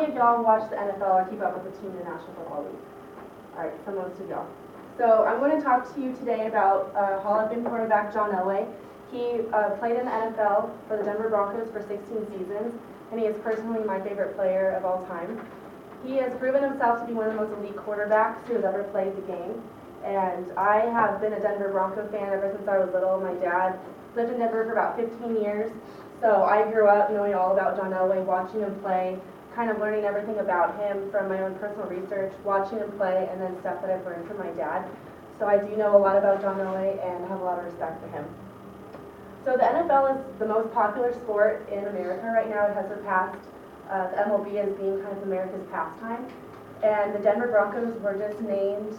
many of y'all watch the NFL or keep up with the team in the National Football League? All right, so most of y'all. So I'm going to talk to you today about Hall of Fame quarterback John Elway. He played in the NFL for the Denver Broncos for 16 seasons, and he is personally my favorite player of all time. He has proven himself to be one of the most elite quarterbacks who has ever played the game. And I have been a Denver Bronco fan ever since I was little. My dad lived in Denver for about 15 years, so I grew up knowing all about John Elway, watching him play, kind of learning everything about him from my own personal research, watching him play, and then stuff that I've learned from my dad. So I do know a lot about John Elway and have a lot of respect for him. So the NFL is the most popular sport in America right now. It has surpassed the MLB as being kind of America's pastime. And the Denver Broncos were just named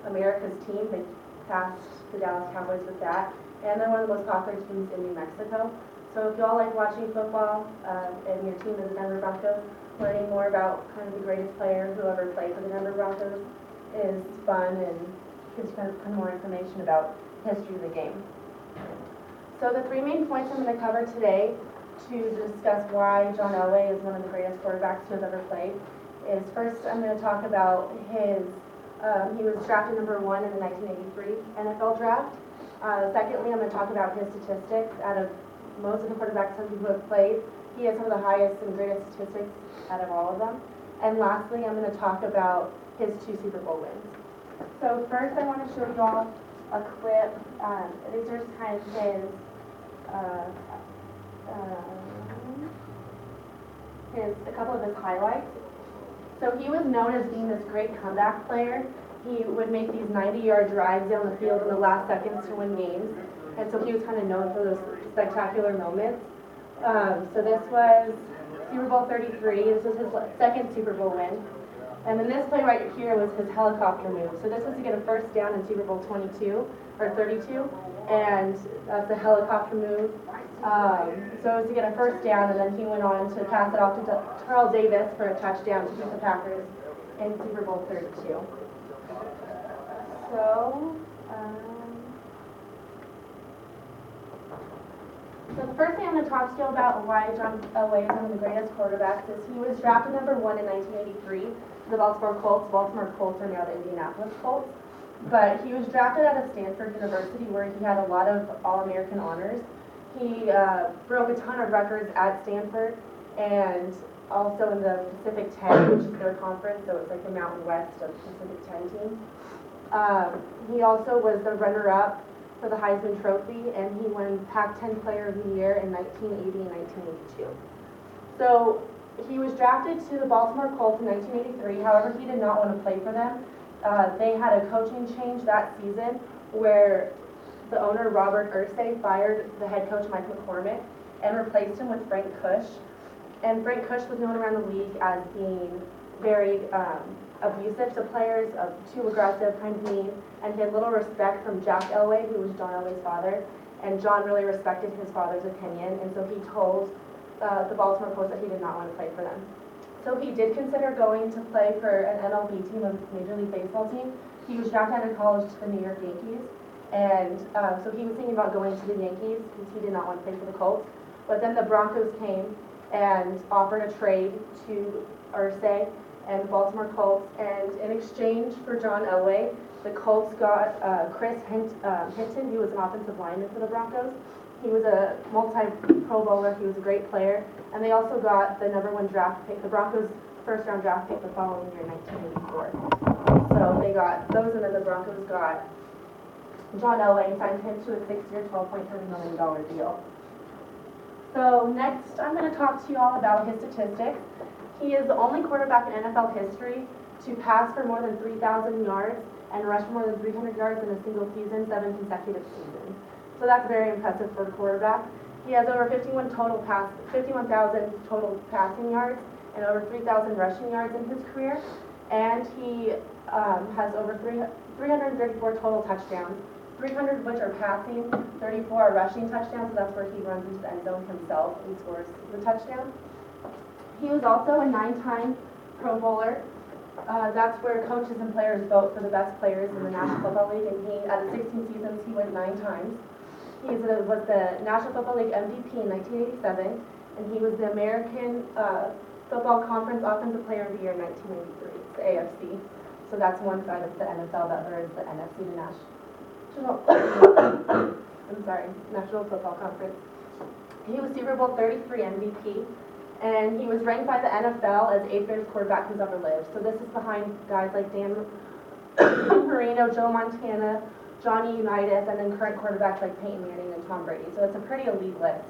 America's team. They passed the Dallas Cowboys with that. And they're one of the most popular teams in New Mexico. So if y'all like watching football and your team is the Denver Broncos, learning more about kind of the greatest player who ever played for the Denver Broncos is fun and gives you kind of more information about the history of the game. So the three main points I'm going to cover today to discuss why John Elway is one of the greatest quarterbacks who has ever played is first I'm going to talk about his, he was drafted number 1 in the 1983 NFL draft. Secondly, I'm going to talk about his statistics. Out of most of the quarterbacks who have played, he has some of the highest and greatest statistics out of all of them. And lastly, I'm going to talk about his 2 Super Bowl wins. So first I want to show you all a clip. These are just kind of a couple of his highlights. So he was known as being this great comeback player. He would make these 90-yard drives down the field in the last seconds to win games. And so he was kind of known for those spectacular moments. So this was Super Bowl 33. This was his second Super Bowl win. And then this play right here was his helicopter move. So this was to get a first down in Super Bowl 22 or 32, and that's the helicopter move. So it was to get a first down, and then he went on to pass it off to Terrell Davis for a touchdown to beat the Packers in Super Bowl 32. So the first thing I'm going to talk to you about why John Elway is one of the greatest quarterbacks is he was drafted number 1 in 1983 to the Baltimore Colts. Baltimore Colts are now the Indianapolis Colts. But he was drafted out of Stanford University where he had a lot of All-American honors. He broke a ton of records at Stanford and also in the Pacific 10, which is their conference, so it's like the Mountain West of Pacific 10 teams. He also was the runner-up for the Heisman Trophy, and he won Pac-10 Player of the Year in 1980 and 1982. So he was drafted to the Baltimore Colts in 1983. However, he did not want to play for them. They had a coaching change that season where the owner, Robert Irsay, fired the head coach, Mike McCormick, and replaced him with Frank Kush. And Frank Kush was known around the league as being very abusive to players, too aggressive, kind of mean, and he had little respect from Jack Elway, who was John Elway's father, and John really respected his father's opinion, and so he told the Baltimore Colts that he did not want to play for them. So he did consider going to play for an MLB team, a Major League Baseball team. He was drafted out of college to the New York Yankees, and so he was thinking about going to the Yankees because he did not want to play for the Colts. But then the Broncos came and offered a trade to Irsay and the Baltimore Colts, and in exchange for John Elway, the Colts got Chris Hinton, who was an offensive lineman for the Broncos. He was a multi-Pro Bowler. He was a great player. And they also got the number 1 draft pick, the Broncos' first-round draft pick the following year, 1984. So they got those, and then the Broncos got John Elway and signed him to a 6-year, $12.7 million deal. So next, I'm going to talk to you all about his statistics. He is the only quarterback in NFL history to pass for more than 3,000 yards and rush for more than 300 yards in a single season, 7 consecutive seasons. So that's very impressive for a quarterback. He has over 51,000 total passing yards and over 3,000 rushing yards in his career. And he has over 334 total touchdowns, 300 of which are passing, 34 are rushing touchdowns, so that's where he runs into the end zone himself and scores the touchdown. He was also a 9-time Pro Bowler. That's where coaches and players vote for the best players in the National Football League, and he, out of 16 seasons, he went 9 times. He was the National Football League MVP in 1987, and he was the American Football Conference Offensive Player of the Year in 1993. It's the AFC. So that's one side of the NFL. The other is the NFC, the National. I'm sorry, National Football Conference. He was Super Bowl 33 MVP, and he was ranked by the NFL as 8th greatest quarterback who's ever lived. So this is behind guys like Dan Marino, Joe Montana, Johnny Unitas, and then current quarterbacks like Peyton Manning and Tom Brady. So it's a pretty elite list.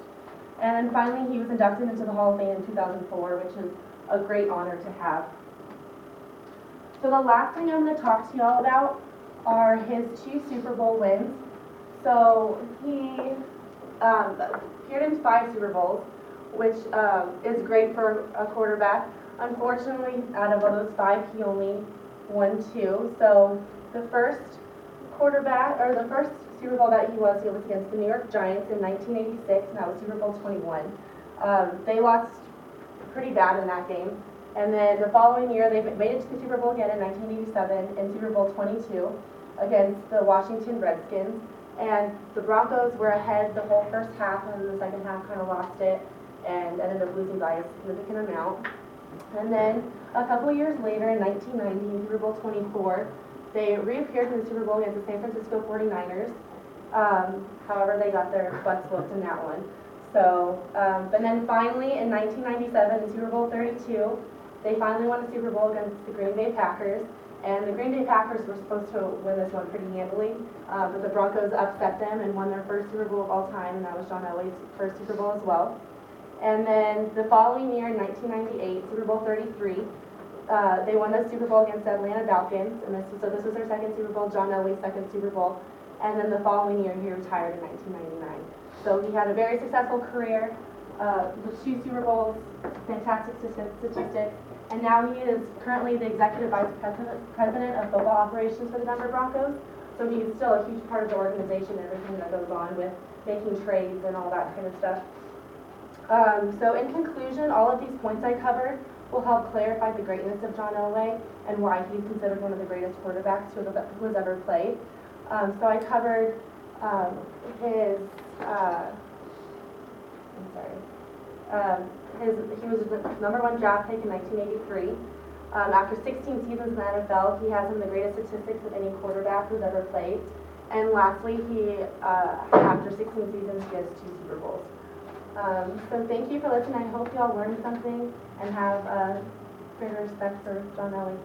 And then finally, he was inducted into the Hall of Fame in 2004, which is a great honor to have. So the last thing I'm going to talk to you all about are his 2 Super Bowl wins. So he appeared in 5 Super Bowls, which is great for a quarterback. Unfortunately, out of those 5, he only won 2. So the first Super Bowl that he was against the New York Giants in 1986, and that was Super Bowl 21. They lost pretty bad in that game. And then the following year, they made it to the Super Bowl again in 1987 in Super Bowl 22 against the Washington Redskins. And the Broncos were ahead the whole first half, and the second half kind of lost it and ended up losing by a significant amount. And then a couple years later, in 1990, in Super Bowl 24, they reappeared in the Super Bowl against the San Francisco 49ers. However, they got their butts whooped in that one. So, but then finally, in 1997, in Super Bowl 32, they finally won the Super Bowl against the Green Bay Packers. And the Green Bay Packers were supposed to win this one pretty handily, but the Broncos upset them and won their first Super Bowl of all time, and that was John Elway's first Super Bowl as well. And then the following year, in 1998, Super Bowl 33, they won the Super Bowl against the Atlanta Falcons, and this was their second Super Bowl, John Elway's second Super Bowl. And then the following year, he retired in 1999. So he had a very successful career, with 2 Super Bowls, fantastic statistics, and now he is currently the Executive Vice President of Football Operations for the Denver Broncos. So he's still a huge part of the organization and everything that goes on with making trades and all that kind of stuff. So in conclusion, all of these points I covered will help clarify the greatness of John Elway and why he's considered one of the greatest quarterbacks who has ever played. So I covered he was the #1 draft pick in 1983. After 16 seasons in the NFL, he has some of the greatest statistics of any quarterback who's ever played. And lastly, after 16 seasons, he has 2 Super Bowls. So thank you for listening. I hope you all learned something and have greater respect for John Elway.